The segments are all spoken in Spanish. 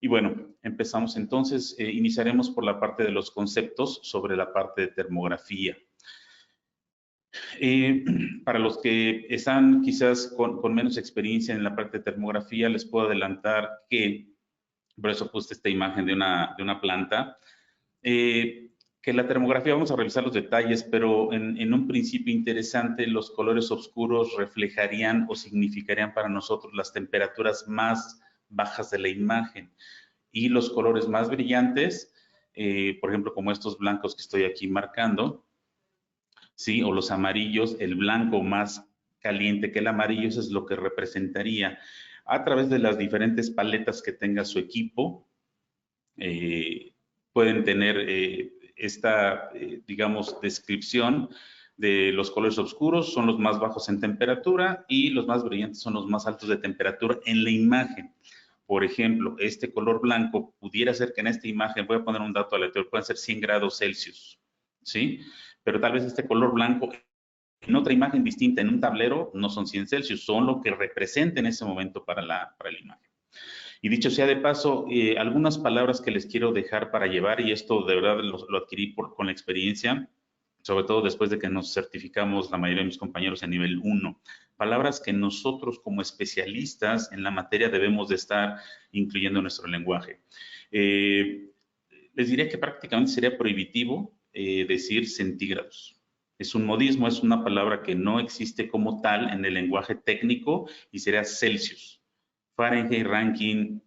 Y bueno, empezamos entonces, iniciaremos por la parte de los conceptos sobre la parte de termografía. Para los que están quizás con menos experiencia en la parte de termografía, les puedo adelantar que, por eso puse esta imagen de una planta, que la termografía, vamos a revisar los detalles, pero en un principio interesante, los colores oscuros reflejarían o significarían para nosotros las temperaturas más bajas de la imagen, y los colores más brillantes, por ejemplo, como estos blancos que estoy aquí marcando, ¿sí? O los amarillos, el blanco más caliente que el amarillo, eso es lo que representaría a través de las diferentes paletas que tenga su equipo. Pueden tener esta, digamos, descripción de los colores oscuros, son los más bajos en temperatura y los más brillantes son los más altos de temperatura en la imagen. Por ejemplo, este color blanco pudiera ser que en esta imagen, voy a poner un dato aleatorio, pueden ser 100 grados Celsius, ¿sí? Pero tal vez este color blanco en otra imagen distinta, en un tablero, no son 100 Celsius, son lo que representa en ese momento para la imagen. Y dicho sea de paso, algunas palabras que les quiero dejar para llevar, y esto de verdad lo adquirí con la experiencia, sobre todo después de que nos certificamos la mayoría de mis compañeros en nivel 1. Palabras que nosotros como especialistas en la materia debemos de estar incluyendo en nuestro lenguaje. Les diría que prácticamente sería prohibitivo decir centígrados. Es un modismo, es una palabra que no existe como tal en el lenguaje técnico y sería Celsius. Fahrenheit, Rankine,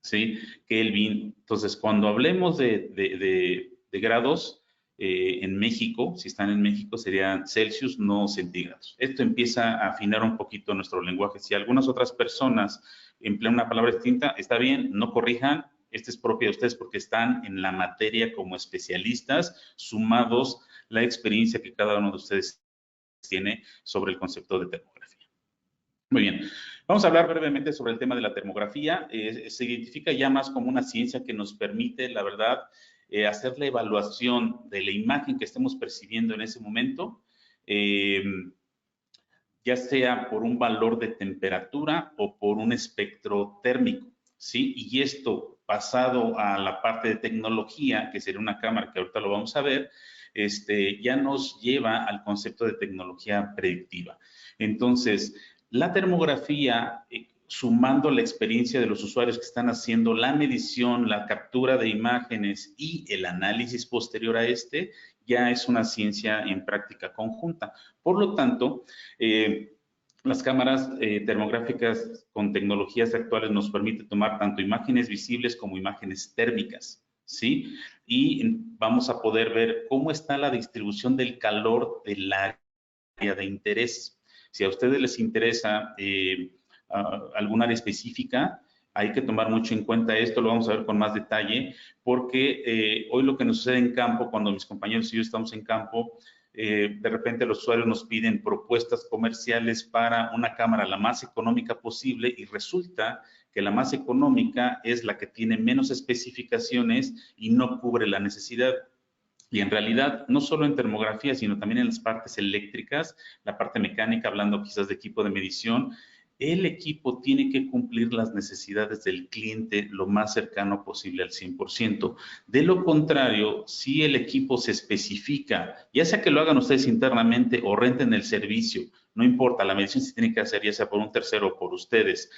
¿sí? Kelvin. Entonces, cuando hablemos de grados en México, si están en México, serían Celsius, no centígrados. Esto empieza a afinar un poquito nuestro lenguaje. Si algunas otras personas emplean una palabra distinta, está bien, no corrijan. Este es propio de ustedes porque están en la materia como especialistas, sumados la experiencia que cada uno de ustedes tiene sobre el concepto de termografía. Muy bien, vamos a hablar brevemente sobre el tema de la termografía. Se identifica ya más como una ciencia que nos permite, la verdad, hacer la evaluación de la imagen que estemos percibiendo en ese momento, ya sea por un valor de temperatura o por un espectro térmico, ¿sí? Y esto pasado a la parte de tecnología, que sería una cámara que ahorita lo vamos a ver, ya nos lleva al concepto de tecnología predictiva. Entonces, la termografía, sumando la experiencia de los usuarios que están haciendo la medición, la captura de imágenes y el análisis posterior a ya es una ciencia en práctica conjunta. Por lo tanto, las cámaras termográficas con tecnologías actuales nos permiten tomar tanto imágenes visibles como imágenes térmicas, ¿sí? Y vamos a poder ver cómo está la distribución del calor del área de interés. Si a ustedes les interesa algún área específica, hay que tomar mucho en cuenta esto, lo vamos a ver con más detalle, porque hoy lo que nos sucede en campo, cuando mis compañeros y yo estamos en campo, de repente los usuarios nos piden propuestas comerciales para una cámara la más económica posible y resulta que la más económica es la que tiene menos especificaciones y no cubre la necesidad. Y en realidad, no solo en termografía, sino también en las partes eléctricas, la parte mecánica, hablando quizás de equipo de medición, el equipo tiene que cumplir las necesidades del cliente lo más cercano posible al 100%. De lo contrario, si el equipo se especifica, ya sea que lo hagan ustedes internamente o renten el servicio, no importa, la medición se tiene que hacer ya sea por un tercero o por ustedes.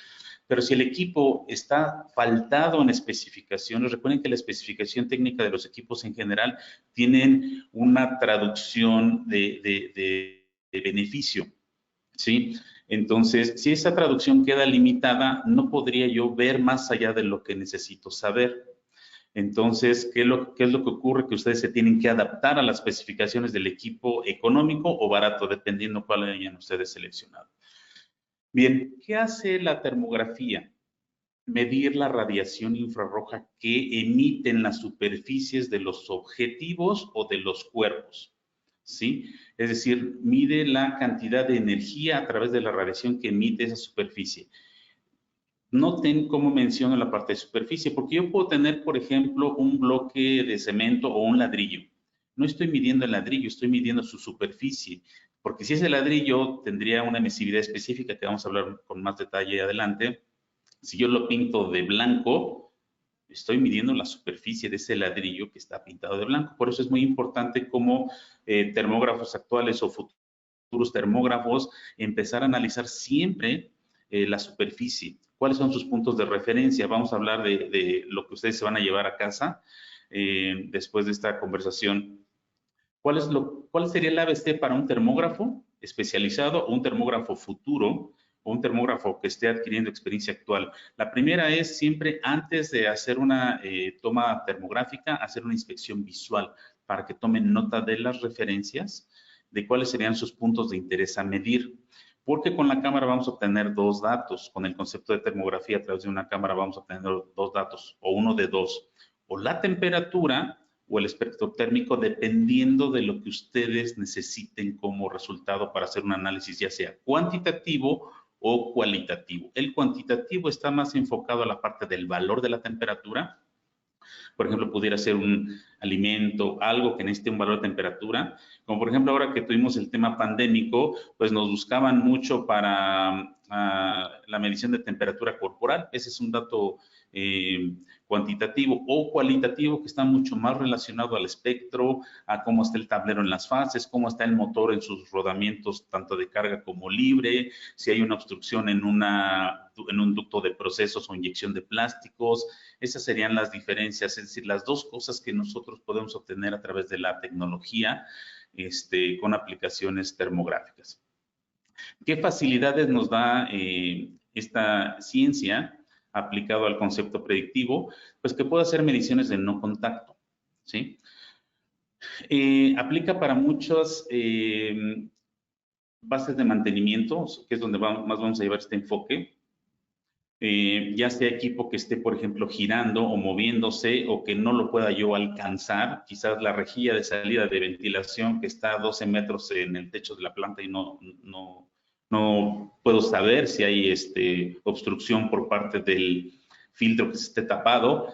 Pero si el equipo está faltado en especificaciones, recuerden que la especificación técnica de los equipos en general tienen una traducción de beneficio, ¿sí? Entonces, si esa traducción queda limitada, no podría yo ver más allá de lo que necesito saber. Entonces, ¿qué es lo que ocurre? Que ustedes se tienen que adaptar a las especificaciones del equipo económico o barato, dependiendo cuál hayan ustedes seleccionado. Bien, ¿qué hace la termografía? Medir la radiación infrarroja que emiten las superficies de los objetivos o de los cuerpos, ¿sí? Es decir, mide la cantidad de energía a través de la radiación que emite esa superficie. Noten cómo menciono la parte de superficie, porque yo puedo tener, por ejemplo, un bloque de cemento o un ladrillo. No estoy midiendo el ladrillo, estoy midiendo su superficie, porque si es el ladrillo, tendría una emisividad específica que vamos a hablar con más detalle adelante. Si yo lo pinto de blanco, estoy midiendo la superficie de ese ladrillo que está pintado de blanco. Por eso es muy importante como termógrafos actuales o futuros termógrafos empezar a analizar siempre la superficie. ¿Cuáles son sus puntos de referencia? Vamos a hablar de lo que ustedes se van a llevar a casa después de esta conversación. ¿Cuál sería el ABC para un termógrafo especializado o un termógrafo futuro o un termógrafo que esté adquiriendo experiencia actual? La primera es siempre antes de hacer una toma termográfica, hacer una inspección visual para que tomen nota de las referencias, de cuáles serían sus puntos de interés a medir. Porque con la cámara vamos a obtener dos datos. Con el concepto de termografía a través de una cámara vamos a obtener dos datos, o uno de dos. O la temperatura o el espectro térmico, dependiendo de lo que ustedes necesiten como resultado para hacer un análisis, ya sea cuantitativo o cualitativo. El cuantitativo está más enfocado a la parte del valor de la temperatura. Por ejemplo, pudiera ser un alimento, algo que necesite un valor de temperatura, como por ejemplo ahora que tuvimos el tema pandémico, pues nos buscaban mucho para la medición de temperatura corporal. Ese es un dato cuantitativo o cualitativo que está mucho más relacionado al espectro, a cómo está el tablero en las fases, cómo está el motor en sus rodamientos, tanto de carga como libre, si hay una obstrucción en un ducto de procesos o inyección de plásticos. Esas serían las diferencias, es decir, las dos cosas que nosotros podemos obtener a través de la tecnología con aplicaciones termográficas. ¿Qué facilidades nos da esta ciencia aplicado al concepto predictivo? Pues que puede hacer mediciones de no contacto, ¿sí? Aplica para muchas bases de mantenimiento, que es donde más vamos a llevar este enfoque. Ya sea equipo que esté, por ejemplo, girando o moviéndose o que no lo pueda yo alcanzar, quizás la rejilla de salida de ventilación que está a 12 metros en el techo de la planta y no puedo saber si hay obstrucción por parte del filtro que se esté tapado.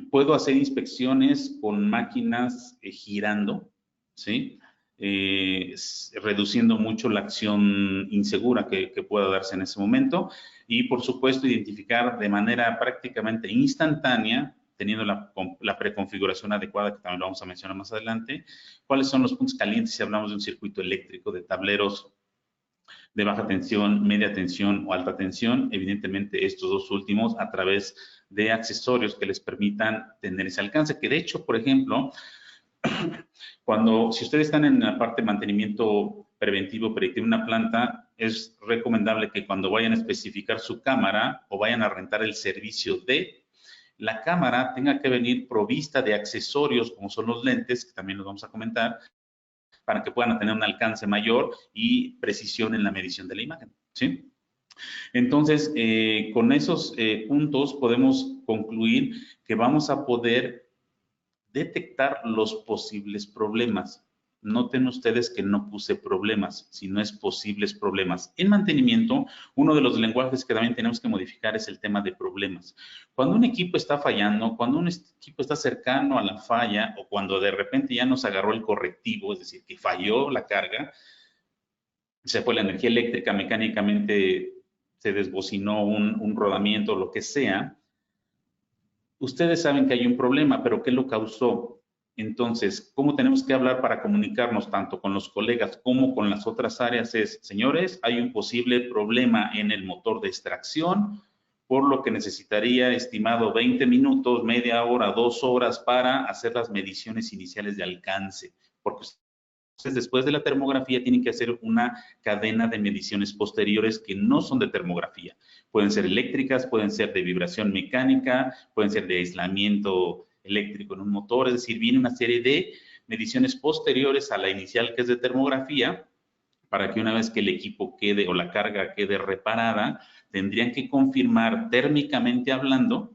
Puedo hacer inspecciones con máquinas girando, ¿sí? Reduciendo mucho la acción insegura que pueda darse en ese momento y, por supuesto, identificar de manera prácticamente instantánea, teniendo la preconfiguración adecuada, que también lo vamos a mencionar más adelante, cuáles son los puntos calientes si hablamos de un circuito eléctrico, de tableros de baja tensión, media tensión o alta tensión, evidentemente estos dos últimos a través de accesorios que les permitan tener ese alcance, que de hecho, por ejemplo, si ustedes están en la parte de mantenimiento preventivo, predictivo en una planta, es recomendable que cuando vayan a especificar su cámara o vayan a rentar el servicio la cámara tenga que venir provista de accesorios como son los lentes, que también los vamos a comentar, para que puedan tener un alcance mayor y precisión en la medición de la imagen, ¿sí? Entonces, con esos puntos podemos concluir que vamos a poder detectar los posibles problemas. Noten ustedes que no puse problemas, sino es posibles problemas. En mantenimiento, uno de los lenguajes que también tenemos que modificar es el tema de problemas. Cuando un equipo está fallando, cuando un equipo está cercano a la falla o cuando de repente ya nos agarró el correctivo, es decir, que falló la carga, se fue la energía eléctrica, mecánicamente se desbocinó un rodamiento, lo que sea, ustedes saben que hay un problema, pero ¿qué lo causó? Entonces, ¿cómo tenemos que hablar para comunicarnos tanto con los colegas como con las otras áreas? Señores, hay un posible problema en el motor de extracción, por lo que necesitaría, estimado, 20 minutos, media hora, 2 horas para hacer las mediciones iniciales de alcance, porque ustedes después de la termografía tienen que hacer una cadena de mediciones posteriores que no son de termografía. Pueden ser eléctricas, pueden ser de vibración mecánica, pueden ser de aislamiento eléctrico en un motor, es decir, viene una serie de mediciones posteriores a la inicial que es de termografía, para que una vez que el equipo quede o la carga quede reparada, tendrían que confirmar térmicamente hablando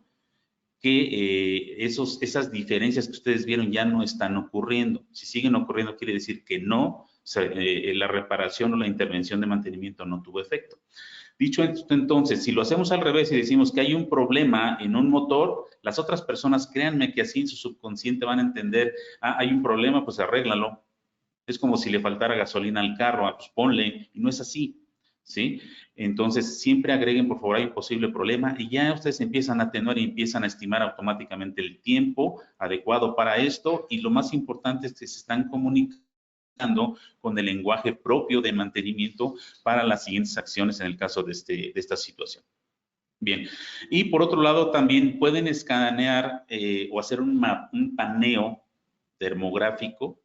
que esas diferencias que ustedes vieron ya no están ocurriendo. Si siguen ocurriendo, quiere decir que no, la reparación o la intervención de mantenimiento no tuvo efecto. Dicho esto, entonces, si lo hacemos al revés y decimos que hay un problema en un motor, las otras personas, créanme que así en su subconsciente van a entender, hay un problema, pues arréglalo. Es como si le faltara gasolina al carro, pues ponle, y no es así. ¿sí? Entonces, siempre agreguen, por favor, hay un posible problema y ya ustedes empiezan a atenuar y empiezan a estimar automáticamente el tiempo adecuado para esto y lo más importante es que se están comunicando con el lenguaje propio de mantenimiento para las siguientes acciones en el caso de esta situación. Bien, y por otro lado también pueden escanear o hacer un paneo termográfico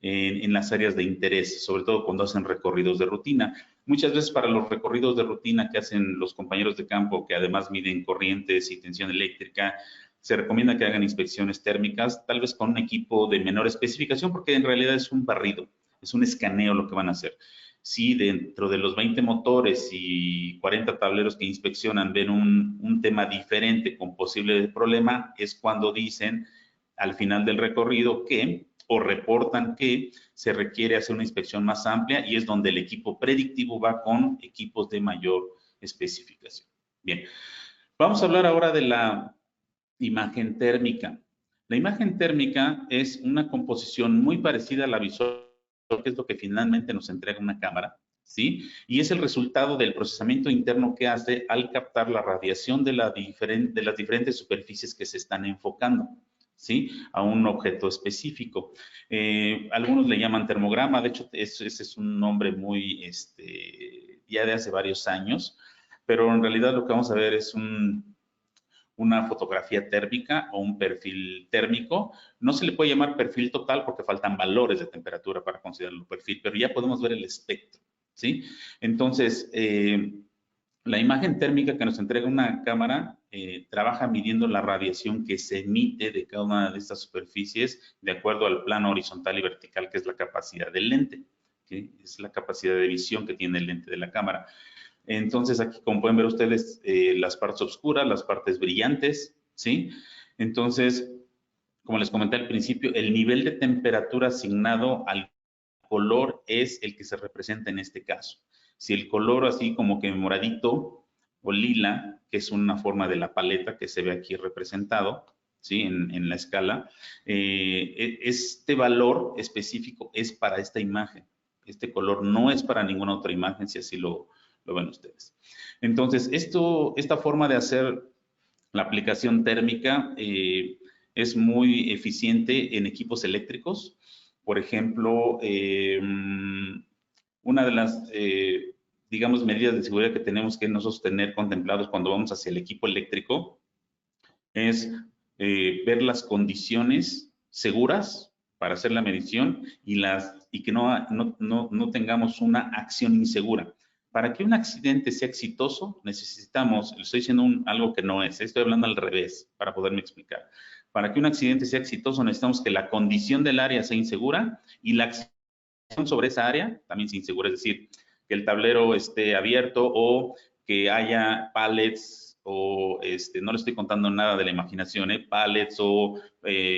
en las áreas de interés, sobre todo cuando hacen recorridos de rutina. Muchas veces para los recorridos de rutina que hacen los compañeros de campo, que además miden corrientes y tensión eléctrica, se recomienda que hagan inspecciones térmicas, tal vez con un equipo de menor especificación, porque en realidad es un barrido, es un escaneo lo que van a hacer. Si dentro de los 20 motores y 40 tableros que inspeccionan ven un tema diferente con posible problema, es cuando dicen al final del recorrido que, o reportan que se requiere hacer una inspección más amplia y es donde el equipo predictivo va con equipos de mayor especificación. Bien, vamos a hablar ahora de la imagen térmica. La imagen térmica es una composición muy parecida a la visual, que es lo que finalmente nos entrega una cámara, ¿sí? Y es el resultado del procesamiento interno que hace al captar la radiación de las diferentes superficies que se están enfocando, ¿sí? A un objeto específico. Algunos le llaman termograma, de hecho, ese es un nombre muy, ya de hace varios años, pero en realidad lo que vamos a ver es una fotografía térmica o un perfil térmico. No se le puede llamar perfil total porque faltan valores de temperatura para considerarlo perfil, pero ya podemos ver el espectro, ¿sí? Entonces, la imagen térmica que nos entrega una cámara trabaja midiendo la radiación que se emite de cada una de estas superficies de acuerdo al plano horizontal y vertical, que es la capacidad del lente, ¿sí? Es la capacidad de visión que tiene el lente de la cámara. Entonces, aquí, como pueden ver ustedes, las partes oscuras, las partes brillantes, ¿sí? Entonces, como les comenté al principio, el nivel de temperatura asignado al color es el que se representa en este caso. Si el color así como que moradito o lila, que es una forma de la paleta que se ve aquí representado, ¿sí? En la escala, este valor específico es para esta imagen. Este color no es para ninguna otra imagen, si así lo ven ustedes. Entonces, esta forma de hacer la aplicación térmica es muy eficiente en equipos eléctricos. Por ejemplo, una de las, digamos, medidas de seguridad que tenemos que nosotros tener contemplados cuando vamos hacia el equipo eléctrico es ver las condiciones seguras para hacer la medición y que no tengamos una acción insegura. Para que un accidente sea exitoso, necesitamos, le estoy diciendo algo que no es, estoy hablando al revés para poderme explicar. Para que un accidente sea exitoso, necesitamos que la condición del área sea insegura y la acción sobre esa área también sea insegura, es decir, que el tablero esté abierto o que haya pallets o no le estoy contando nada de la imaginación, pallets o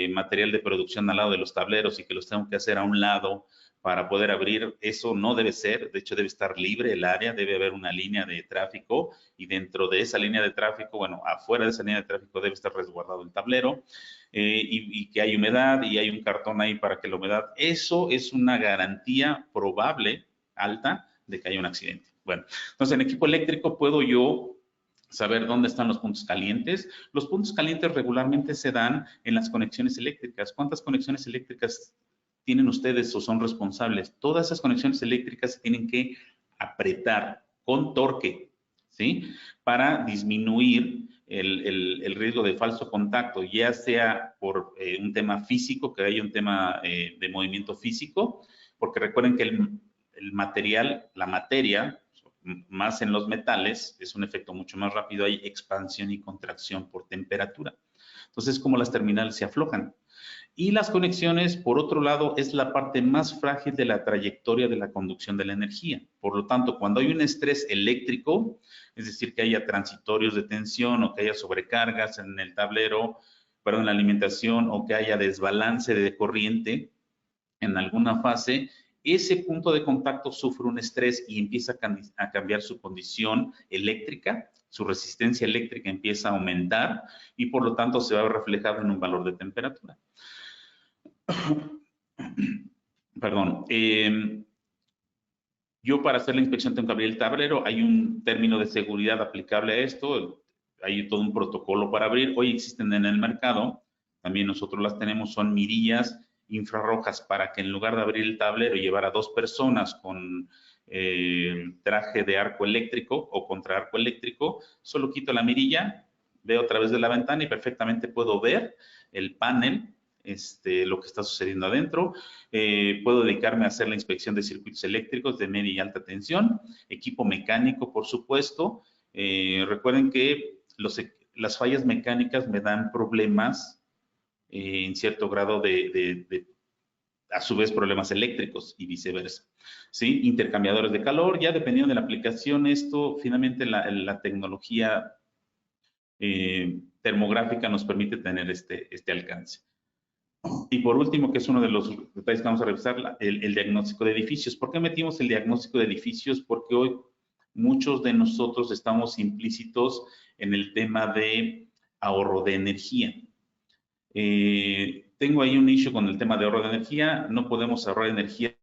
material de producción al lado de los tableros y que los tengo que hacer a un lado para poder abrir, eso no debe ser, de hecho debe estar libre el área, debe haber una línea de tráfico y dentro de esa línea de tráfico, bueno, afuera de esa línea de tráfico debe estar resguardado el tablero y que hay humedad y hay un cartón ahí para que la humedad, eso es una garantía probable, alta, de que haya un accidente. Bueno, entonces en equipo eléctrico puedo yo saber dónde están los puntos calientes. Los puntos calientes regularmente se dan en las conexiones eléctricas. ¿Cuántas conexiones eléctricas tienen ustedes o son responsables? Todas esas conexiones eléctricas se tienen que apretar con torque, ¿sí? Para disminuir el riesgo de falso contacto, ya sea por un tema físico, que haya un tema de movimiento físico, porque recuerden que el material, la materia, más en los metales, es un efecto mucho más rápido, hay expansión y contracción por temperatura. Entonces, como las terminales se aflojan. Y las conexiones, por otro lado, es la parte más frágil de la trayectoria de la conducción de la energía. Por lo tanto, cuando hay un estrés eléctrico, es decir, que haya transitorios de tensión o que haya sobrecargas en el tablero, perdón, en la alimentación o que haya desbalance de corriente en alguna fase, ese punto de contacto sufre un estrés y empieza a cambiar su condición eléctrica, su resistencia eléctrica empieza a aumentar y por lo tanto se va a ver reflejado en un valor de temperatura. Perdón. Yo para hacer la inspección tengo que abrir el tablero, hay un término de seguridad aplicable a esto, hay todo un protocolo para abrir, hoy existen en el mercado, también nosotros las tenemos, son mirillas infrarrojas para que en lugar de abrir el tablero y llevar a 2 personas con traje de arco eléctrico o contra arco eléctrico, solo quito la mirilla, veo a través de la ventana y perfectamente puedo ver el panel, lo que está sucediendo adentro. Puedo dedicarme a hacer la inspección de circuitos eléctricos de media y alta tensión, equipo mecánico, por supuesto. Recuerden que las fallas mecánicas me dan problemas en cierto grado a su vez, problemas eléctricos y viceversa. ¿Sí? Intercambiadores de calor, ya dependiendo de la aplicación, esto finalmente la tecnología termográfica nos permite tener este alcance. Y por último, que es uno de los detalles que vamos a revisar, el diagnóstico de edificios. ¿Por qué metimos el diagnóstico de edificios? Porque hoy muchos de nosotros estamos implícitos en el tema de ahorro de energía. Tengo ahí un issue con el tema de ahorro de energía. No podemos ahorrar energía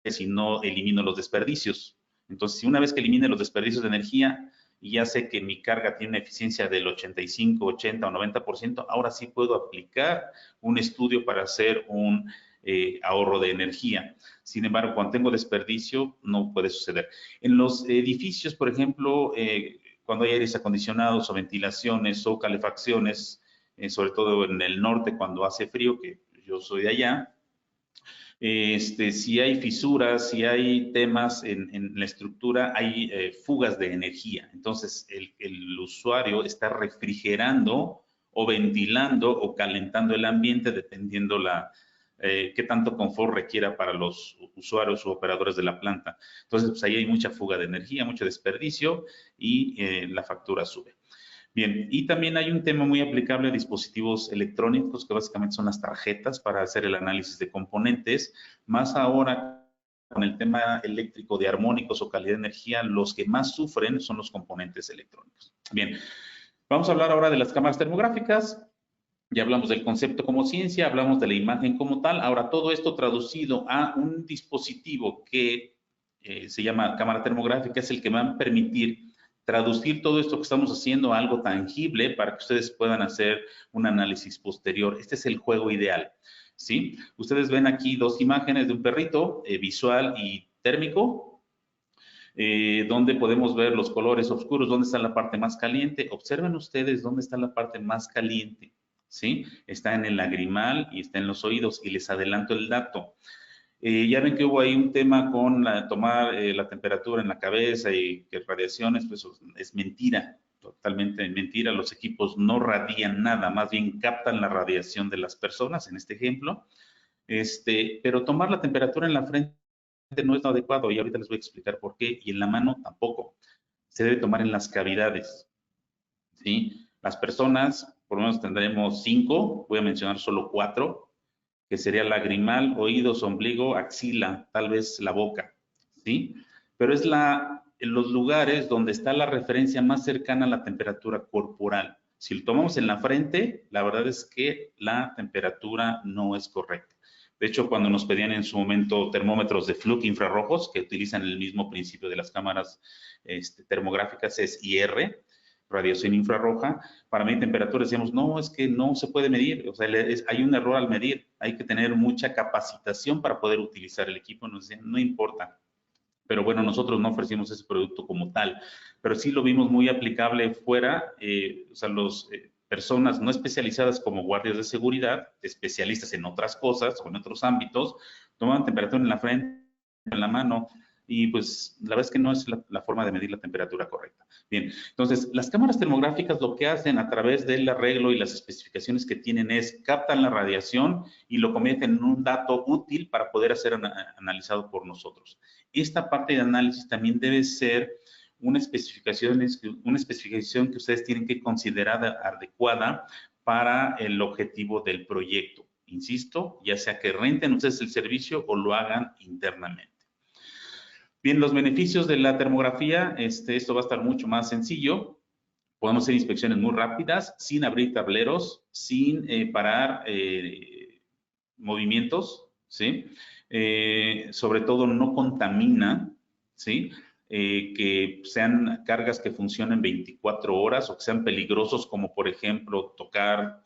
si no elimino los desperdicios. Entonces, si una vez que elimine los desperdicios de energía, y ya sé que mi carga tiene una eficiencia del 85, 80 o 90%, ahora sí puedo aplicar un estudio para hacer un ahorro de energía. Sin embargo, cuando tengo desperdicio, no puede suceder. En los edificios, por ejemplo, cuando hay aires acondicionados o ventilaciones o calefacciones, sobre todo en el norte cuando hace frío, que yo soy de allá, si hay fisuras, si hay temas en la estructura, hay fugas de energía. Entonces, el usuario está refrigerando o ventilando o calentando el ambiente dependiendo qué tanto confort requiera para los usuarios u operadores de la planta. Entonces, pues ahí hay mucha fuga de energía, mucho desperdicio y la factura sube. Bien, y también hay un tema muy aplicable a dispositivos electrónicos, que básicamente son las tarjetas para hacer el análisis de componentes. Más ahora, con el tema eléctrico de armónicos o calidad de energía, los que más sufren son los componentes electrónicos. Bien, vamos a hablar ahora de las cámaras termográficas. Ya hablamos del concepto como ciencia, hablamos de la imagen como tal. Ahora, todo esto traducido a un dispositivo que se llama cámara termográfica es el que va a permitir traducir todo esto que estamos haciendo a algo tangible para que ustedes puedan hacer un análisis posterior. Este es el juego ideal, ¿sí? Ustedes ven aquí 2 imágenes de un perrito, visual y térmico, donde podemos ver los colores oscuros, dónde está la parte más caliente. Observen ustedes dónde está la parte más caliente, ¿sí? Está en el lagrimal y está en los oídos, y les adelanto el dato. Ya ven que hubo ahí un tema con tomar la temperatura en la cabeza y que radiaciones, pues es mentira, totalmente mentira. Los equipos no radian nada, más bien captan la radiación de las personas, en este ejemplo. Pero tomar la temperatura en la frente no es lo adecuado, y ahorita les voy a explicar por qué, y en la mano tampoco. Se debe tomar en las cavidades, ¿sí? Las personas, por lo menos tendremos 5, voy a mencionar solo 4, que sería lagrimal, oídos, ombligo, axila, tal vez la boca, ¿sí? Pero es en los lugares donde está la referencia más cercana a la temperatura corporal. Si lo tomamos en la frente, la verdad es que la temperatura no es correcta. De hecho, cuando nos pedían en su momento termómetros de flux infrarrojos, que utilizan el mismo principio de las cámaras termográficas, es IR, radiación infrarroja, para medir temperatura decíamos, no, es que no se puede medir, o sea, hay un error al medir, hay que tener mucha capacitación para poder utilizar el equipo, nos decían, no importa. Pero bueno, nosotros no ofrecimos ese producto como tal, pero sí lo vimos muy aplicable fuera, o sea, personas no especializadas como guardias de seguridad, especialistas en otras cosas o en otros ámbitos, tomaban temperatura en la frente, en la mano, y pues la verdad es que no es la forma de medir la temperatura correcta. Bien, entonces las cámaras termográficas lo que hacen a través del arreglo y las especificaciones que tienen es captan la radiación y lo convierten en un dato útil para poder ser analizado por nosotros. Esta parte de análisis también debe ser una especificación que ustedes tienen que considerar adecuada para el objetivo del proyecto. Insisto, ya sea que renten ustedes el servicio o lo hagan internamente. Bien, los beneficios de la termografía, esto va a estar mucho más sencillo. Podemos hacer inspecciones muy rápidas, sin abrir tableros, sin parar movimientos, ¿sí? Sobre todo no contamina, ¿sí? Que sean cargas que funcionen 24 horas o que sean peligrosos, como por ejemplo tocar,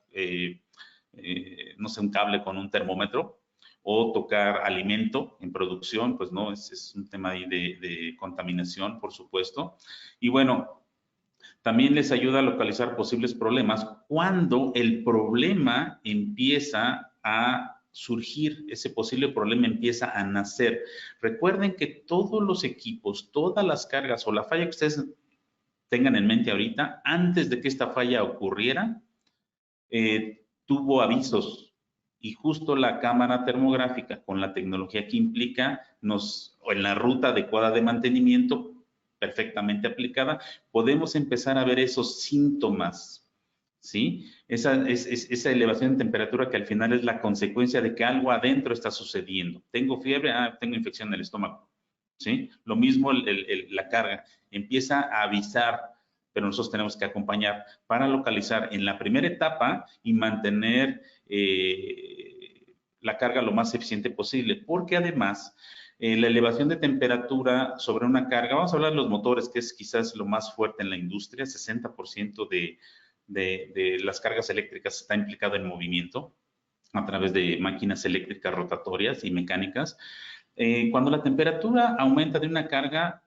no sé, un cable con un termómetro o tocar alimento en producción, pues no, es un tema ahí de contaminación, por supuesto. Y bueno, también les ayuda a localizar posibles problemas cuando el problema empieza a surgir, ese posible problema empieza a nacer. Recuerden que todos los equipos, todas las cargas o la falla que ustedes tengan en mente ahorita, antes de que esta falla ocurriera, tuvo avisos y justo la cámara termográfica con la tecnología que implica o en la ruta adecuada de mantenimiento perfectamente aplicada, podemos empezar a ver esos síntomas, ¿sí? Esa elevación de temperatura que al final es la consecuencia de que algo adentro está sucediendo. Tengo fiebre, tengo infección en el estómago, ¿sí? Lo mismo la carga, empieza a avisar, pero nosotros tenemos que acompañar para localizar en la primera etapa y mantener la carga lo más eficiente posible, porque además la elevación de temperatura sobre una carga, vamos a hablar de los motores, que es quizás lo más fuerte en la industria, 60% de las cargas eléctricas está implicado en movimiento a través de máquinas eléctricas rotatorias y mecánicas. Cuando la temperatura aumenta de una carga,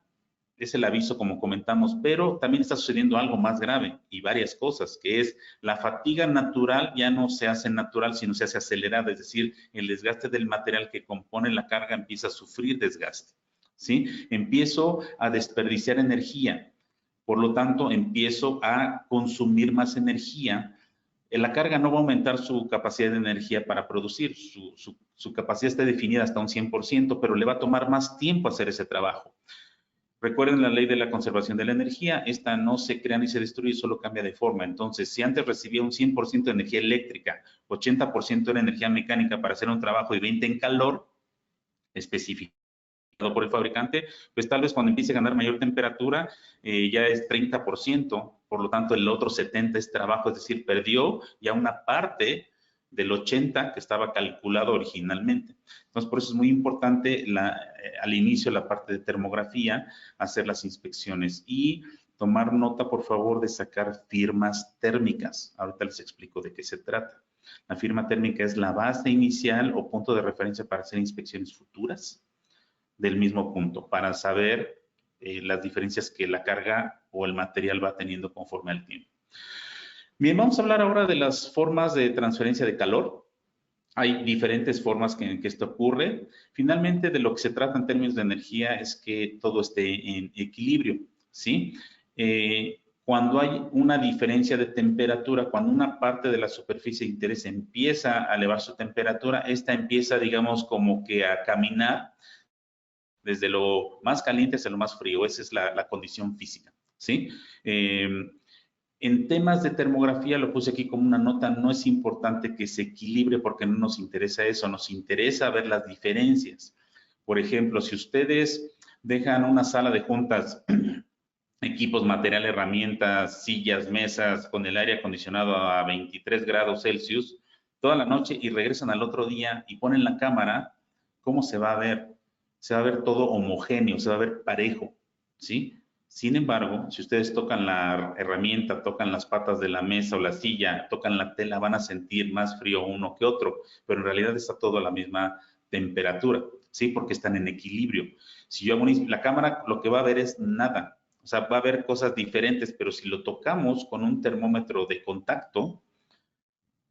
es el aviso, como comentamos, pero también está sucediendo algo más grave y varias cosas, que es la fatiga natural ya no se hace natural, sino se hace acelerada, es decir, el desgaste del material que compone la carga empieza a sufrir desgaste, ¿sí? Empiezo a desperdiciar energía, por lo tanto, empiezo a consumir más energía. La carga no va a aumentar su capacidad de energía para producir, su capacidad está definida hasta un 100%, pero le va a tomar más tiempo hacer ese trabajo. Recuerden la ley de la conservación de la energía, esta no se crea ni se destruye, solo cambia de forma. Entonces, si antes recibía un 100% de energía eléctrica, 80% era energía mecánica para hacer un trabajo y 20% en calor específico por el fabricante, pues tal vez cuando empiece a ganar mayor temperatura ya es 30%, por lo tanto el otro 70% es trabajo, es decir, perdió ya una parte del 80% que estaba calculado originalmente. Entonces, por eso es muy importante al inicio la parte de termografía, hacer las inspecciones y tomar nota, por favor, de sacar firmas térmicas. Ahorita les explico de qué se trata. La firma térmica es la base inicial o punto de referencia para hacer inspecciones futuras del mismo punto, para saber las diferencias que la carga o el material va teniendo conforme al tiempo. Bien, vamos a hablar ahora de las formas de transferencia de calor. Hay diferentes formas en que esto ocurre. Finalmente, de lo que se trata en términos de energía es que todo esté en equilibrio, ¿sí? Cuando hay una diferencia de temperatura, cuando una parte de la superficie de interés empieza a elevar su temperatura, esta empieza, digamos, como que a caminar desde lo más caliente hacia lo más frío. Esa es la condición física, ¿sí? En temas de termografía, lo puse aquí como una nota, no es importante que se equilibre porque no nos interesa eso, nos interesa ver las diferencias. Por ejemplo, si ustedes dejan una sala de juntas, equipos, material, herramientas, sillas, mesas, con el aire acondicionado a 23 grados Celsius, toda la noche y regresan al otro día y ponen la cámara, ¿cómo se va a ver? Se va a ver todo homogéneo, se va a ver parejo, ¿sí? Sin embargo, si ustedes tocan la herramienta, tocan las patas de la mesa o la silla, tocan la tela, van a sentir más frío uno que otro, pero en realidad está todo a la misma temperatura, ¿sí? Porque están en equilibrio. Si yo hago la cámara, lo que va a ver es nada, o sea, va a haber cosas diferentes, pero si lo tocamos con un termómetro de contacto,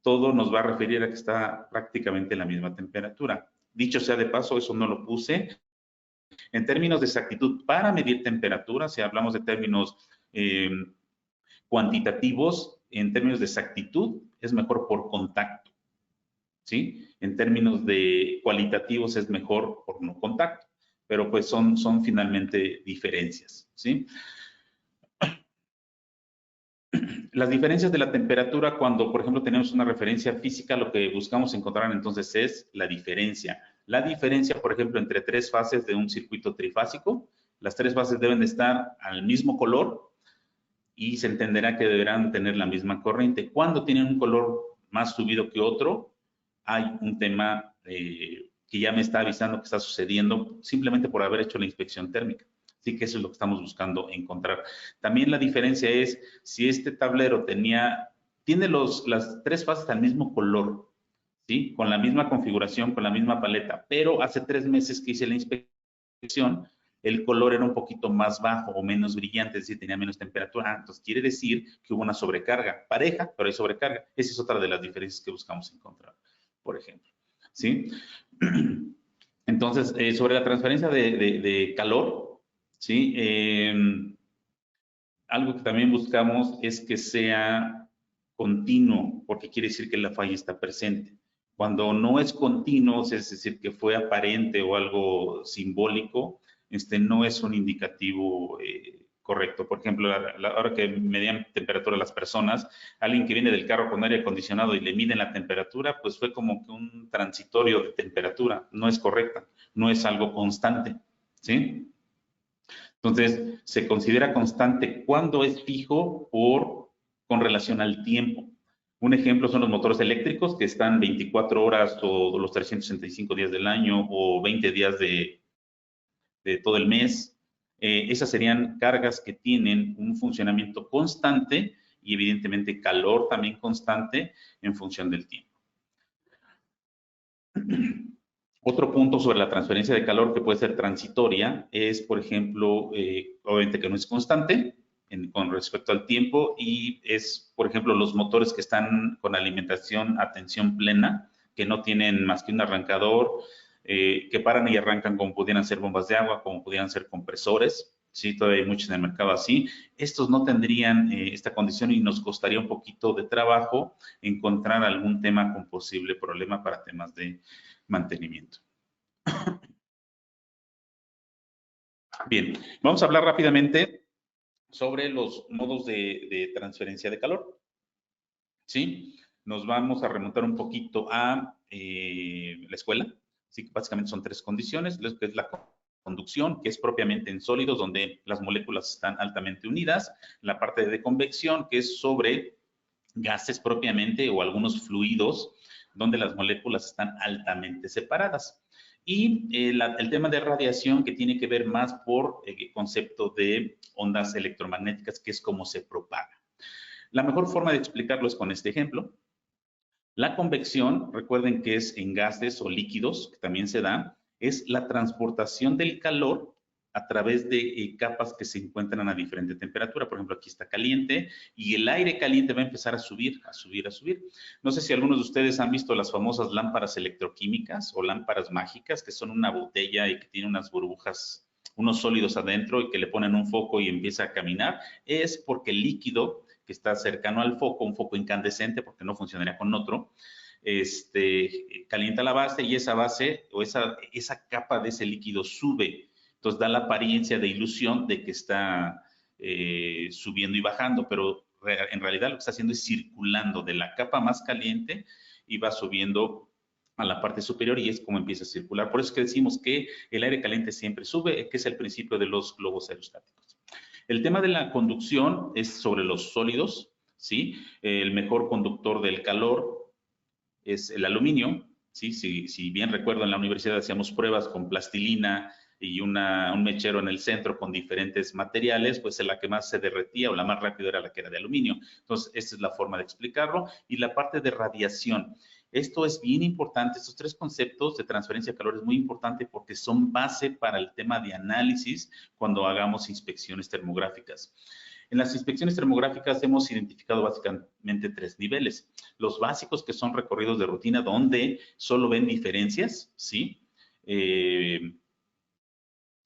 todo nos va a referir a que está prácticamente en la misma temperatura. Dicho sea de paso, eso no lo puse. En términos de exactitud para medir temperatura, si hablamos de términos cuantitativos, en términos de exactitud, es mejor por contacto, ¿sí? En términos de cualitativos es mejor por no contacto, pero pues son finalmente diferencias, ¿sí? Las diferencias de la temperatura, cuando, por ejemplo, tenemos una referencia física, lo que buscamos encontrar entonces es la diferencia. La diferencia, por ejemplo, entre tres fases de un circuito trifásico, las tres fases deben de estar al mismo color y se entenderá que deberán tener la misma corriente. Cuando tienen un color más subido que otro, hay un tema que ya me está avisando que está sucediendo simplemente por haber hecho la inspección térmica. Así que eso es lo que estamos buscando encontrar. También la diferencia es si este tablero tiene las tres fases al mismo color, ¿sí? Con la misma configuración, con la misma paleta, pero hace 3 meses que hice la inspección, el color era un poquito más bajo o menos brillante, es decir, tenía menos temperatura. Entonces, quiere decir que hubo una sobrecarga pareja, pero hay sobrecarga. Esa es otra de las diferencias que buscamos encontrar, por ejemplo. ¿Sí? Entonces, sobre la transferencia de calor, ¿sí? Algo que también buscamos es que sea continuo, porque quiere decir que la falla está presente. Cuando no es continuo, es decir, que fue aparente o algo simbólico, no es un indicativo correcto. Por ejemplo, ahora que medían temperatura las personas, alguien que viene del carro con aire acondicionado y le miden la temperatura, pues fue como que un transitorio de temperatura, no es correcta, no es algo constante, ¿sí? Entonces, se considera constante cuando es fijo con relación al tiempo. Un ejemplo son los motores eléctricos que están 24 horas o los 365 días del año o 20 días de todo el mes. Esas serían cargas que tienen un funcionamiento constante y evidentemente calor también constante en función del tiempo. Otro punto sobre la transferencia de calor que puede ser transitoria es, por ejemplo, obviamente que no es constante con respecto al tiempo y es, por ejemplo, los motores que están con alimentación a tensión plena, que no tienen más que un arrancador, que paran y arrancan como pudieran ser bombas de agua, como pudieran ser compresores. Sí, todavía hay muchos en el mercado así. Estos no tendrían esta condición y nos costaría un poquito de trabajo encontrar algún tema con posible problema para temas de mantenimiento. Bien, vamos a hablar rápidamente sobre los modos de transferencia de calor. ¿Sí? Nos vamos a remontar un poquito a la escuela. Sí, que básicamente son 3 condiciones, que es la conducción, que es propiamente en sólidos, donde las moléculas están altamente unidas. La parte de convección, que es sobre gases propiamente o algunos fluidos, donde las moléculas están altamente separadas. Y el tema de radiación, que tiene que ver más por el concepto de ondas electromagnéticas, que es cómo se propaga. La mejor forma de explicarlo es con este ejemplo. La convección, recuerden que es en gases o líquidos, que también se da, es la transportación del calor a través de capas que se encuentran a diferente temperatura. Por ejemplo, aquí está caliente y el aire caliente va a empezar a subir, a subir, a subir. No sé si algunos de ustedes han visto las famosas lámparas electroquímicas o lámparas mágicas, que son una botella y que tiene unas burbujas, unos sólidos adentro y que le ponen un foco y empieza a caminar. Es porque el líquido que está cercano al foco, un foco incandescente, porque no funcionaría con otro, calienta la base y esa base o esa capa de ese líquido sube. Entonces da la apariencia de ilusión de que está subiendo y bajando, pero en realidad lo que está haciendo es circulando de la capa más caliente y va subiendo a la parte superior y es como empieza a circular. Por eso es que decimos que el aire caliente siempre sube, que es el principio de los globos aerostáticos. El tema de la conducción es sobre los sólidos, ¿sí? El mejor conductor del calor es el aluminio, ¿sí? Si bien recuerdo, en la universidad hacíamos pruebas con plastilina y un mechero en el centro con diferentes materiales, pues la que más se derretía o la más rápida era la que era de aluminio. Entonces, esta es la forma de explicarlo. Y la parte de radiación. Esto es bien importante, estos 3 conceptos de transferencia de calor es muy importante porque son base para el tema de análisis cuando hagamos inspecciones termográficas. En las inspecciones termográficas hemos identificado básicamente 3 niveles. Los básicos, que son recorridos de rutina, donde solo ven diferencias, ¿sí?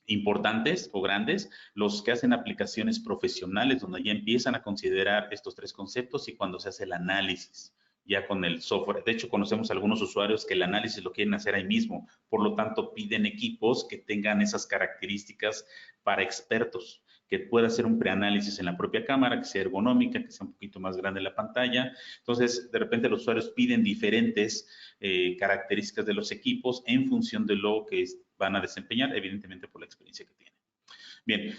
Importantes o grandes, los que hacen aplicaciones profesionales, donde ya empiezan a considerar estos 3 conceptos y cuando se hace el análisis ya con el software. De hecho, conocemos algunos usuarios que el análisis lo quieren hacer ahí mismo, por lo tanto piden equipos que tengan esas características para expertos, que pueda hacer un preanálisis en la propia cámara, que sea ergonómica, que sea un poquito más grande la pantalla. Entonces, de repente los usuarios piden diferentes características de los equipos en función de lo que van a desempeñar, evidentemente por la experiencia que tienen. Bien,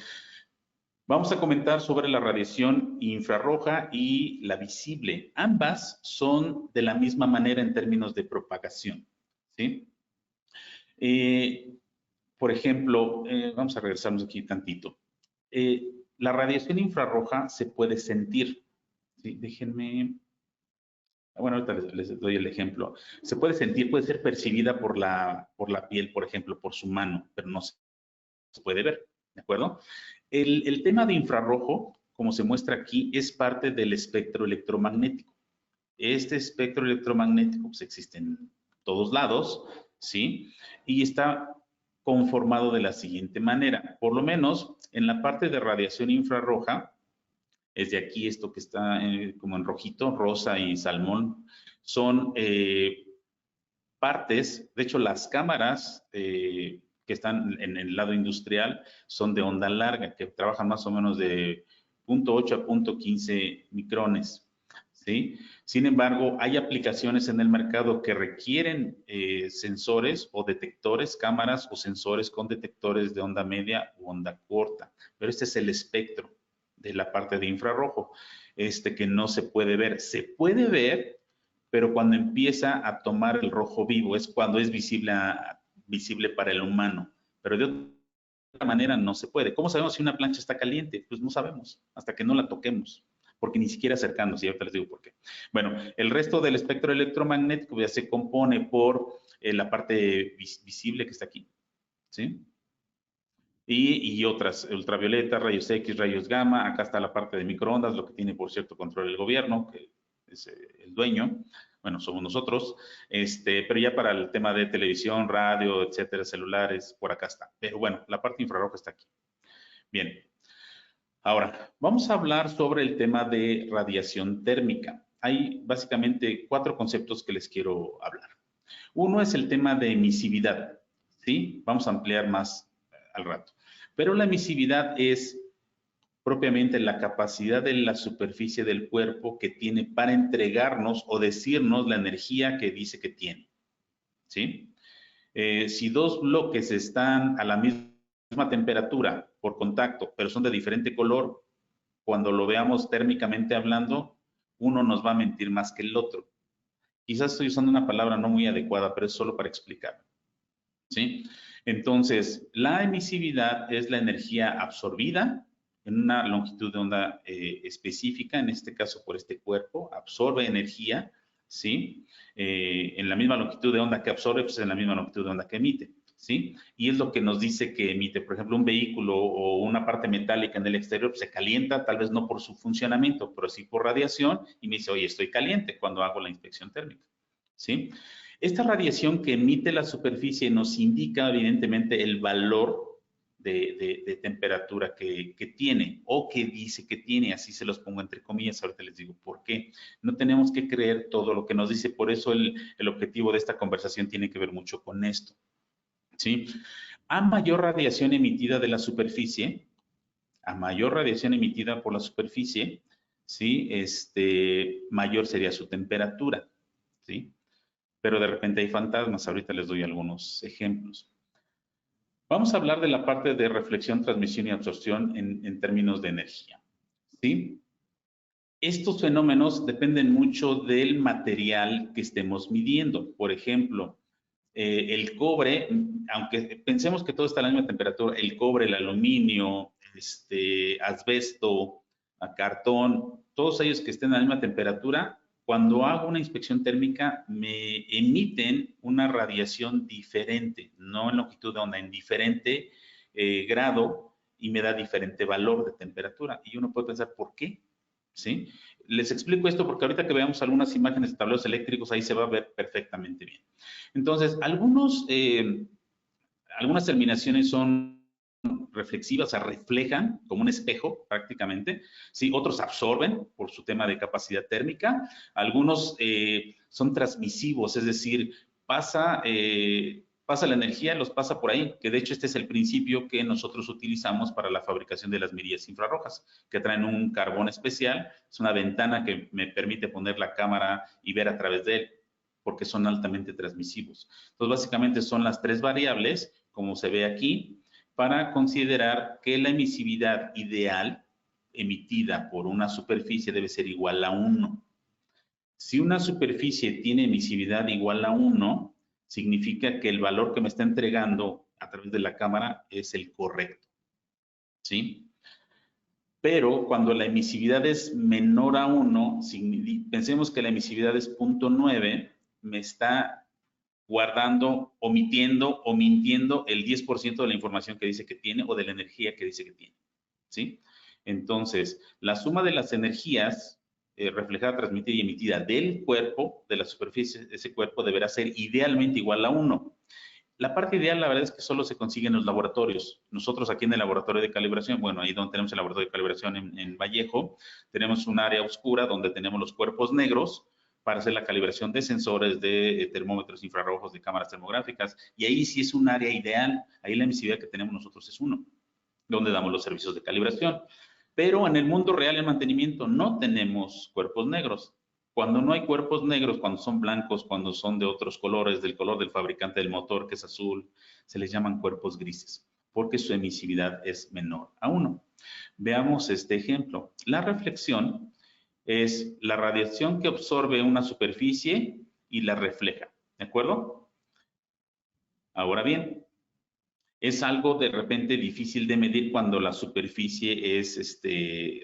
vamos a comentar sobre la radiación infrarroja y la visible. Ambas son de la misma manera en términos de propagación, ¿sí? Por ejemplo, vamos a regresarnos aquí tantito. La radiación infrarroja se puede sentir. ¿Sí? Déjenme. Bueno, ahorita les doy el ejemplo. Se puede sentir, puede ser percibida por la piel, por ejemplo, por su mano, pero no se puede ver, ¿de acuerdo? El tema de infrarrojo, como se muestra aquí, es parte del espectro electromagnético. Este espectro electromagnético pues, existe en todos lados, ¿sí? Y está conformado de la siguiente manera. Por lo menos en la parte de radiación infrarroja, es de aquí esto que está como en rojito, rosa y salmón, son partes, de hecho las cámaras que están en el lado industrial son de onda larga, que trabajan más o menos de 0.8 a 0.15 micrones, ¿sí? Sin embargo, hay aplicaciones en el mercado que requieren sensores o detectores, cámaras o sensores con detectores de onda media u onda corta, pero este es el espectro de la parte de infrarrojo, que no se puede ver. Se puede ver, pero cuando empieza a tomar el rojo vivo es cuando es visible para el humano, pero de otra manera no se puede. ¿Cómo sabemos si una plancha está caliente? Pues no sabemos, hasta que no la toquemos, porque ni siquiera acercándose, y ahorita les digo por qué. Bueno, el resto del espectro electromagnético ya se compone por la parte visible que está aquí, ¿sí? Y otras, ultravioleta, rayos X, rayos gamma, acá está la parte de microondas, lo que tiene por cierto control el gobierno, que es el dueño, bueno, somos nosotros, pero ya para el tema de televisión, radio, etcétera, celulares, por acá está. Pero bueno, la parte infrarroja está aquí. Bien, ahora, vamos a hablar sobre el tema de radiación térmica. Hay básicamente 4 conceptos que les quiero hablar. Uno es el tema de emisividad, ¿sí? Vamos a ampliar más al rato. Pero la emisividad es propiamente la capacidad de la superficie del cuerpo que tiene para entregarnos o decirnos la energía que dice que tiene, ¿sí? Si dos bloques están a la misma temperatura por contacto, pero son de diferente color, cuando lo veamos térmicamente hablando, uno nos va a mentir más que el otro. Quizás estoy usando una palabra no muy adecuada, pero es solo para explicar, ¿sí? Entonces, la emisividad es la energía absorbida en una longitud de onda específica, en este caso por este cuerpo, absorbe energía, ¿sí? En la misma longitud de onda que absorbe, pues en la misma longitud de onda que emite, ¿sí? Y es lo que nos dice que emite. Por ejemplo, un vehículo o una parte metálica en el exterior pues, se calienta, tal vez no por su funcionamiento, pero sí por radiación, y me dice, oye, estoy caliente cuando hago la inspección térmica, ¿sí? Esta radiación que emite la superficie nos indica evidentemente el valor de temperatura que tiene o que dice que tiene, así se los pongo entre comillas, ahorita les digo por qué. No tenemos que creer todo lo que nos dice, por eso el objetivo de esta conversación tiene que ver mucho con esto, ¿sí? A mayor radiación emitida de la superficie, a mayor radiación emitida por la superficie, ¿sí? Mayor sería su temperatura, ¿sí? Pero de repente hay fantasmas. Ahorita les doy algunos ejemplos. Vamos a hablar de la parte de reflexión, transmisión y absorción en términos de energía. ¿Sí? Estos fenómenos dependen mucho del material que estemos midiendo. Por ejemplo, el cobre, aunque pensemos que todo está a la misma temperatura, el cobre, el aluminio, asbesto, cartón, todos ellos que estén a la misma temperatura, cuando hago una inspección térmica me emiten una radiación diferente, no en longitud de onda, en diferente grado y me da diferente valor de temperatura. Y uno puede pensar, ¿por qué? ¿Sí? Les explico esto porque ahorita que veamos algunas imágenes de tableros eléctricos, ahí se va a ver perfectamente bien. Entonces, algunas terminaciones son reflexivas, o sea, reflejan como un espejo prácticamente, ¿sí? Otros absorben por su tema de capacidad térmica, algunos son transmisivos, es decir, pasa la energía, los pasa por ahí, que de hecho este es el principio que nosotros utilizamos para la fabricación de las mirillas infrarrojas, que traen un carbón especial, es una ventana que me permite poner la cámara y ver a través de él, porque son altamente transmisivos. Entonces, básicamente son las 3 variables, como se ve aquí, para considerar que la emisividad ideal emitida por una superficie debe ser igual a 1. Si una superficie tiene emisividad igual a 1, significa que el valor que me está entregando a través de la cámara es el correcto, ¿sí? Pero cuando la emisividad es menor a 1, pensemos que la emisividad es 0.9, me está guardando, omitiendo o mintiendo el 10% de la información que dice que tiene o de la energía que dice que tiene, ¿sí? Entonces, la suma de las energías reflejada, transmitida y emitida del cuerpo, de la superficie de ese cuerpo, deberá ser idealmente igual a 1. La parte ideal, la verdad es que solo se consigue en los laboratorios. Nosotros aquí en el laboratorio de calibración, bueno, ahí donde tenemos el laboratorio de calibración en Vallejo, tenemos un área oscura donde tenemos los cuerpos negros para hacer la calibración de sensores, de termómetros infrarrojos, de cámaras termográficas, y ahí sí es un área ideal. Ahí la emisividad que tenemos nosotros es 1, donde damos los servicios de calibración. Pero en el mundo real, en mantenimiento, no tenemos cuerpos negros. Cuando no hay cuerpos negros, cuando son blancos, cuando son de otros colores, del color del fabricante del motor, que es azul, se les llaman cuerpos grises, porque su emisividad es menor a 1. Veamos este ejemplo. La reflexión es la radiación que absorbe una superficie y la refleja, ¿de acuerdo? Ahora bien, es algo de repente difícil de medir cuando la superficie es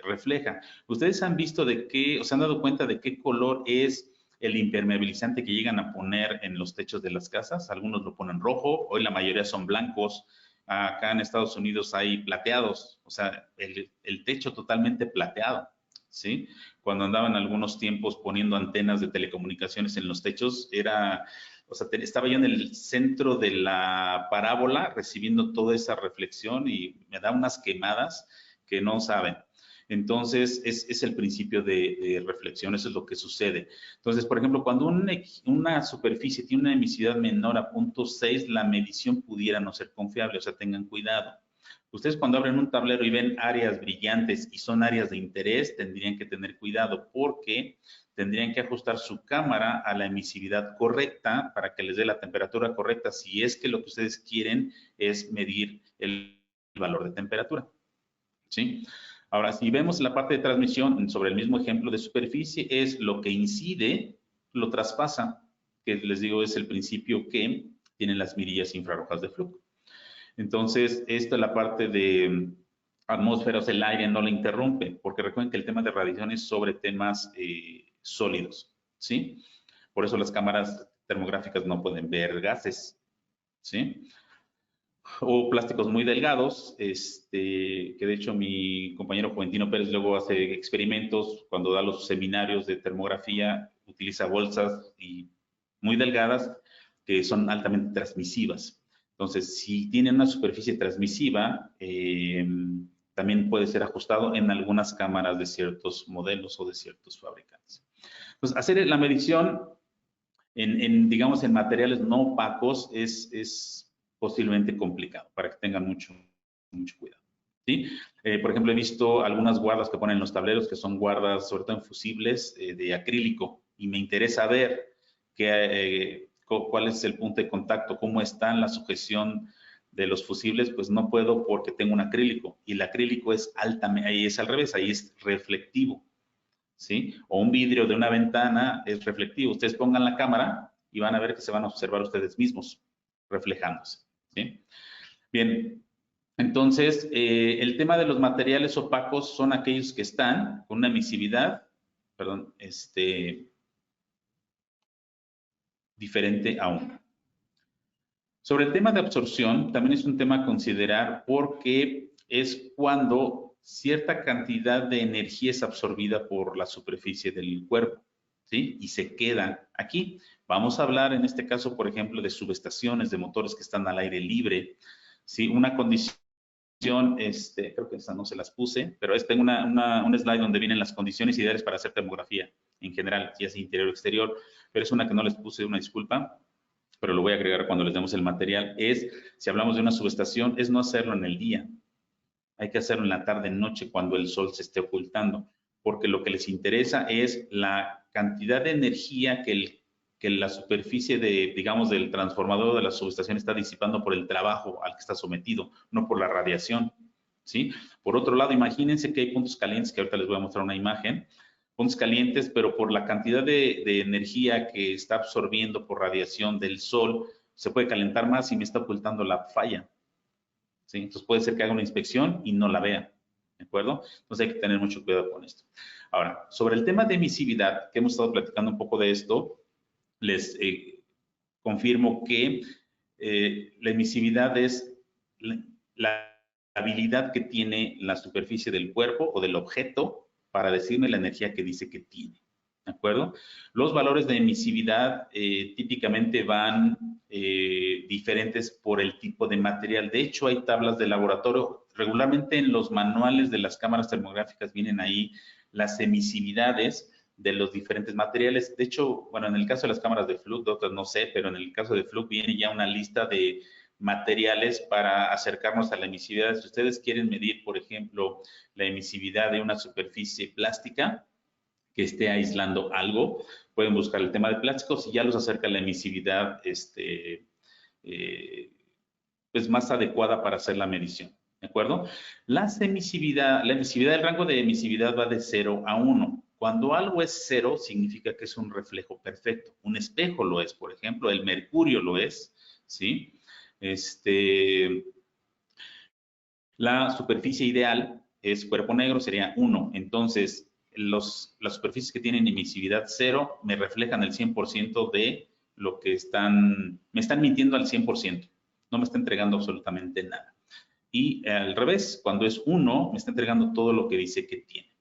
refleja. ¿Ustedes han visto de qué, o se han dado cuenta de qué color es el impermeabilizante que llegan a poner en los techos de las casas? Algunos lo ponen rojo, hoy la mayoría son blancos. Acá en Estados Unidos hay plateados, o sea, el techo totalmente plateado, ¿sí? Cuando andaban algunos tiempos poniendo antenas de telecomunicaciones en los techos, era... O sea, estaba yo en el centro de la parábola recibiendo toda esa reflexión y me da unas quemadas que no saben. Entonces, es el principio de reflexión, eso es lo que sucede. Entonces, por ejemplo, cuando una superficie tiene una emisividad menor a 0.6, la medición pudiera no ser confiable, o sea, tengan cuidado. Ustedes cuando abren un tablero y ven áreas brillantes y son áreas de interés, tendrían que tener cuidado porque tendrían que ajustar su cámara a la emisividad correcta para que les dé la temperatura correcta, si es que lo que ustedes quieren es medir el valor de temperatura, ¿sí? Ahora, si vemos la parte de transmisión sobre el mismo ejemplo de superficie, es lo que incide, lo traspasa, que les digo es el principio que tienen las mirillas infrarrojas de flujo. Entonces, esta es la parte de atmósferas, el aire no la interrumpe, porque recuerden que el tema de radiación es sobre temas sólidos, ¿sí? Por eso las cámaras termográficas no pueden ver gases, ¿sí? O plásticos muy delgados, que de hecho mi compañero Juventino Pérez luego hace experimentos cuando da los seminarios de termografía, utiliza bolsas muy delgadas que son altamente transmisivas. Entonces, si tienen una superficie transmisiva, también puede ser ajustado en algunas cámaras de ciertos modelos o de ciertos fabricantes. Pues hacer la medición digamos, en materiales no opacos es posiblemente complicado, para que tengan mucho cuidado, ¿sí? Por ejemplo, he visto algunas guardas que ponen en los tableros que son guardas, sobre todo en fusibles, de acrílico, y me interesa ver cuál es el punto de contacto, cómo está la sujeción de los fusibles, pues no puedo porque tengo un acrílico, y el acrílico es altamente, ahí es al revés, ahí es reflectivo, ¿sí? O un vidrio de una ventana es reflectivo. Ustedes pongan la cámara y van a ver que se van a observar ustedes mismos reflejándose, ¿sí? Bien, entonces, el tema de los materiales opacos son aquellos que están con una emisividad, perdón, diferente a 1. Sobre el tema de absorción, también es un tema a considerar porque es cuando cierta cantidad de energía es absorbida por la superficie del cuerpo, ¿sí? Y se queda aquí. Vamos a hablar en este caso, por ejemplo, de subestaciones, de motores que están al aire libre, ¿sí? Una condición, creo que esta no se las puse, pero tengo un slide donde vienen las condiciones ideales para hacer termografía en general, ya sea interior o exterior, pero es una que no les puse, una disculpa, pero lo voy a agregar cuando les demos el material, si hablamos de una subestación, es no hacerlo en el día. Hay que hacerlo en la tarde, noche, cuando el sol se esté ocultando, porque lo que les interesa es la cantidad de energía que la superficie digamos, del transformador de la subestación está disipando por el trabajo al que está sometido, no por la radiación, ¿sí? Por otro lado, imagínense que hay puntos calientes, que ahorita les voy a mostrar una imagen, puntos calientes, pero por la cantidad de energía que está absorbiendo por radiación del sol, se puede calentar más y me está ocultando la falla. ¿Sí? Entonces puede ser que haga una inspección y no la vea. ¿De acuerdo? Entonces hay que tener mucho cuidado con esto. Ahora, sobre el tema de emisividad, que hemos estado platicando un poco de esto, les confirmo que la emisividad es la habilidad que tiene la superficie del cuerpo o del objeto para decirme la energía que dice que tiene. ¿De acuerdo? Los valores de emisividad típicamente van diferentes por el tipo de material. De hecho, hay tablas de laboratorio. Regularmente en los manuales de las cámaras termográficas vienen ahí las emisividades de los diferentes materiales. De hecho, bueno, en el caso de las cámaras de Fluke, de otras no sé, pero en el caso de Fluke viene ya una lista de materiales para acercarnos a la emisividad. Si ustedes quieren medir, por ejemplo, la emisividad de una superficie plástica que esté aislando algo, pueden buscar el tema de plásticos y ya los acerca a la emisividad pues más adecuada para hacer la medición. ¿De acuerdo? La emisividad, el rango de emisividad va de 0 a 1. Cuando algo es 0, significa que es un reflejo perfecto. Un espejo lo es, por ejemplo, el mercurio lo es, ¿sí? La superficie ideal es cuerpo negro, sería 1. Entonces, las superficies que tienen emisividad 0 me reflejan el 100% de lo que me están mintiendo al 100%. No me está entregando absolutamente nada. Y al revés, cuando es 1, me está entregando todo lo que dice que tiene.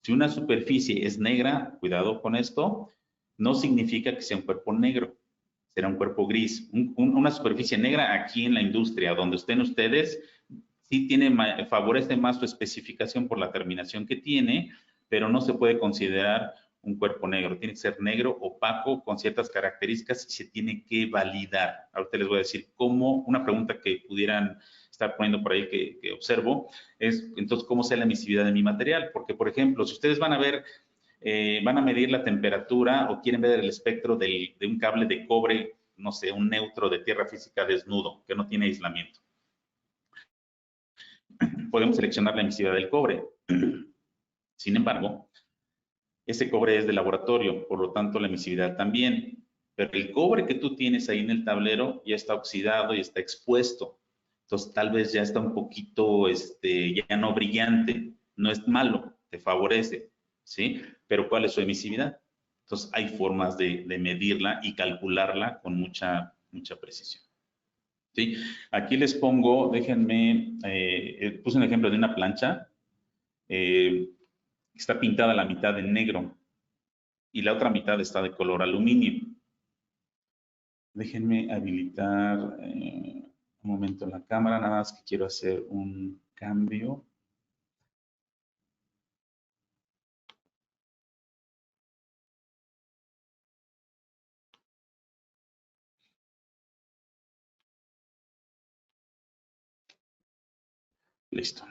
Si una superficie es negra, cuidado con esto, no significa que sea un cuerpo negro, será un cuerpo gris. Una superficie negra aquí en la industria, donde estén ustedes, sí favorece más su especificación por la terminación que tiene, pero no se puede considerar un cuerpo negro. Tiene que ser negro, opaco, con ciertas características y se tiene que validar. Ahorita les voy a decir cómo, una pregunta que pudieran estar poniendo por ahí que observo, es entonces cómo sea la emisividad de mi material. Porque, por ejemplo, si ustedes van a ver, van a medir la temperatura o quieren ver el espectro de un cable de cobre, no sé, un neutro de tierra física desnudo, que no tiene aislamiento. Podemos seleccionar la emisividad del cobre. Sin embargo, ese cobre es de laboratorio, por lo tanto la emisividad también. Pero el cobre que tú tienes ahí en el tablero ya está oxidado y está expuesto. Entonces tal vez ya está un poquito, ya no brillante. No es malo, te favorece, ¿sí? Pero ¿cuál es su emisividad? Entonces hay formas de medirla y calcularla con mucha precisión. ¿Sí? Aquí les pongo, déjenme, puse un ejemplo de una plancha. Está pintada la mitad en negro y la otra mitad está de color aluminio. Déjenme habilitar un momento la cámara, nada más que quiero hacer un cambio. Listo.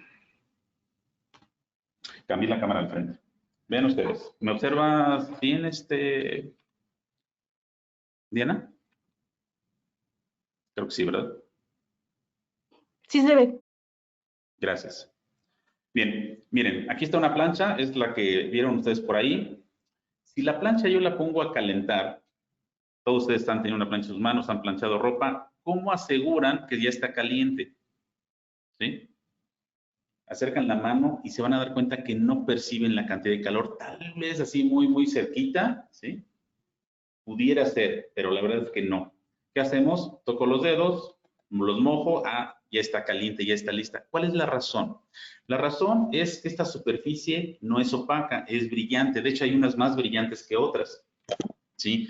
Cambié la cámara al frente. Vean ustedes. ¿Me observas bien, Diana? Creo que sí, ¿verdad? Sí se ve. Gracias. Bien, miren, aquí está una plancha, es la que vieron ustedes por ahí. Si la plancha yo la pongo a calentar, todos ustedes están teniendo una plancha en sus manos, han planchado ropa, ¿cómo aseguran que ya está caliente? ¿Sí? Acercan la mano y se van a dar cuenta que no perciben la cantidad de calor, tal vez así muy cerquita, ¿sí? Pudiera ser, pero la verdad es que no. ¿Qué hacemos? Toco los dedos, los mojo, ya está caliente, ya está lista. ¿Cuál es la razón? La razón es que esta superficie no es opaca, es brillante. De hecho, hay unas más brillantes que otras, ¿sí?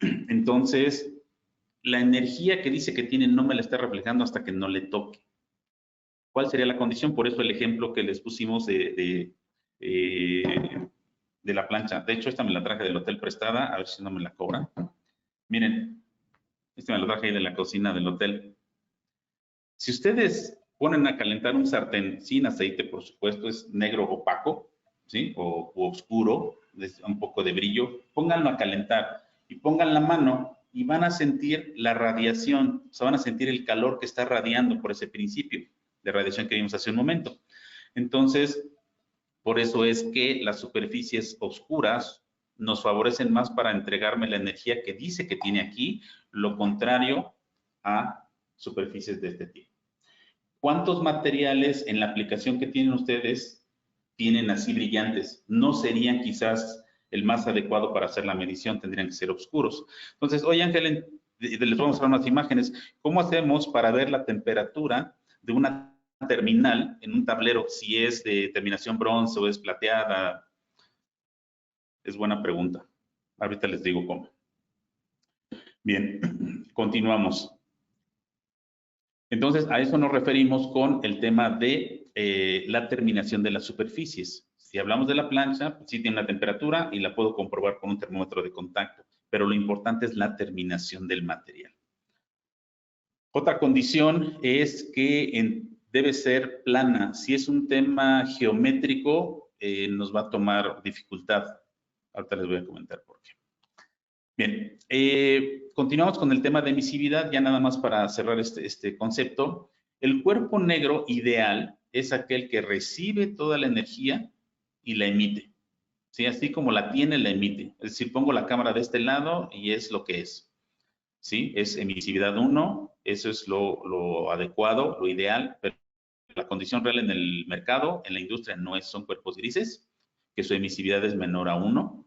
Entonces, la energía que dice que tiene no me la está reflejando hasta que no le toque. ¿Cuál sería la condición? Por eso el ejemplo que les pusimos de la plancha. De hecho, esta me la traje del hotel prestada, a ver si no me la cobran. Miren, esta me la traje ahí de la cocina del hotel. Si ustedes ponen a calentar un sartén sin aceite, por supuesto, es negro opaco, ¿sí? O oscuro, un poco de brillo, pónganlo a calentar y pongan la mano y van a sentir la radiación, o sea, van a sentir el calor que está radiando por ese principio de radiación que vimos hace un momento. Entonces, por eso es que las superficies oscuras nos favorecen más para entregarme la energía que dice que tiene aquí, lo contrario a superficies de este tipo. ¿Cuántos materiales en la aplicación que tienen ustedes tienen así brillantes? No serían quizás el más adecuado para hacer la medición, tendrían que ser oscuros. Entonces, oye Ángel, les vamos a dar unas imágenes. ¿Cómo hacemos para ver la temperatura de una terminal en un tablero, si es de terminación bronce o es plateada? Es buena pregunta. Ahorita les digo cómo. Bien, continuamos. Entonces, a eso nos referimos con el tema de la terminación de las superficies. Si hablamos de la plancha, pues sí tiene una temperatura y la puedo comprobar con un termómetro de contacto, pero lo importante es la terminación del material. Otra condición es que debe ser plana. Si es un tema geométrico, nos va a tomar dificultad. Ahorita les voy a comentar por qué. Bien, continuamos con el tema de emisividad, ya nada más para cerrar este concepto. El cuerpo negro ideal es aquel que recibe toda la energía y la emite. ¿Sí? Así como la tiene, la emite. Es decir, pongo la cámara de este lado y es lo que es. ¿Sí? Es emisividad 1, eso es lo adecuado, lo ideal, pero la condición real en el mercado, en la industria, son cuerpos grises, que su emisividad es menor a 1.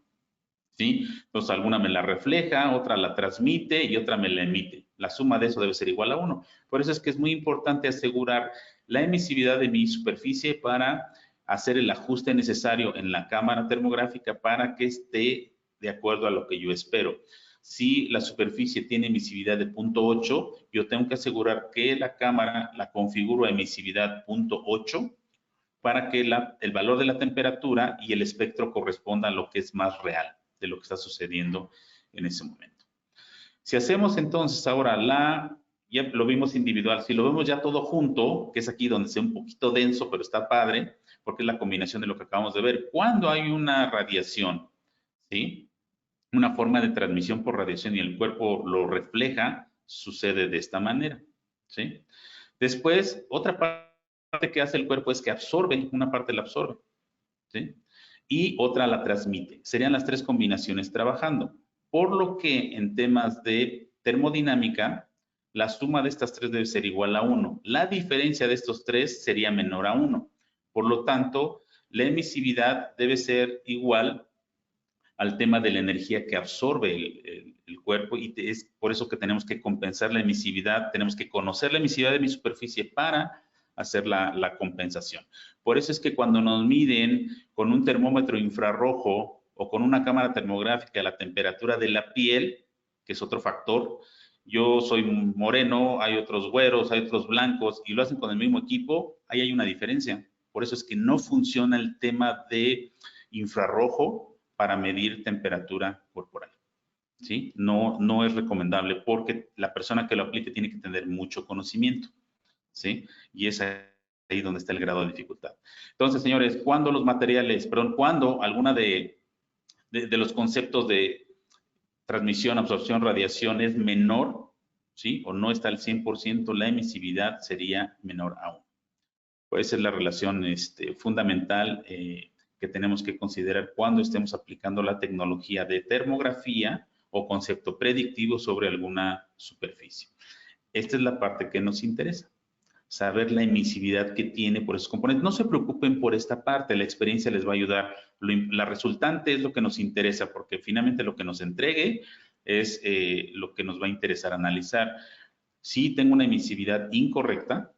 ¿Sí? Entonces, alguna me la refleja, otra la transmite y otra me la emite. La suma de eso debe ser igual a 1. Por eso es que es muy importante asegurar la emisividad de mi superficie para hacer el ajuste necesario en la cámara termográfica para que esté de acuerdo a lo que yo espero. Si la superficie tiene emisividad de 0.8, yo tengo que asegurar que la cámara la configuro a emisividad 0.8 para que el valor de la temperatura y el espectro corresponda a lo que es más real de lo que está sucediendo en ese momento. Si hacemos entonces ahora ya lo vimos individual, si lo vemos ya todo junto, que es aquí donde sea un poquito denso, pero está padre, porque es la combinación de lo que acabamos de ver. Cuando hay una radiación, ¿sí? Una forma de transmisión por radiación y el cuerpo lo refleja, sucede de esta manera, ¿sí? Después, otra parte que hace el cuerpo es que absorbe, una parte la absorbe, ¿sí? Y otra la transmite. Serían las tres combinaciones trabajando. Por lo que en temas de termodinámica, la suma de estas tres debe ser igual a 1. La diferencia de estos tres sería menor a 1. Por lo tanto, la emisividad debe ser igual al tema de la energía que absorbe el cuerpo y es por eso que tenemos que compensar la emisividad, tenemos que conocer la emisividad de mi superficie para hacer la compensación. Por eso es que cuando nos miden con un termómetro infrarrojo o con una cámara termográfica la temperatura de la piel, que es otro factor, yo soy moreno, hay otros güeros, hay otros blancos y lo hacen con el mismo equipo, ahí hay una diferencia. Por eso es que no funciona el tema de infrarrojo para medir temperatura corporal. ¿Sí? No es recomendable porque la persona que lo aplique tiene que tener mucho conocimiento. ¿Sí? Y es ahí donde está el grado de dificultad. Entonces, señores, cuando alguna de los conceptos de transmisión, absorción, radiación es menor, ¿sí? O no está al 100%, la emisividad sería menor aún. Pues esa es la relación fundamental que tenemos que considerar cuando estemos aplicando la tecnología de termografía o concepto predictivo sobre alguna superficie. Esta es la parte que nos interesa, saber la emisividad que tiene por esos componentes. No se preocupen por esta parte, la experiencia les va a ayudar. La resultante es lo que nos interesa, porque finalmente lo que nos entregue es lo que nos va a interesar analizar. Si tengo una emisividad incorrecta,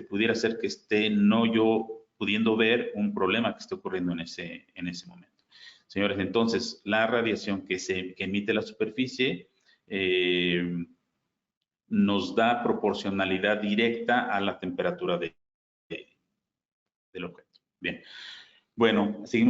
pudiera ser que esté no yo pudiendo ver un problema que esté ocurriendo en ese momento. Señores, entonces, la radiación que emite la superficie nos da proporcionalidad directa a la temperatura del objeto. Bien. Bueno, seguimos.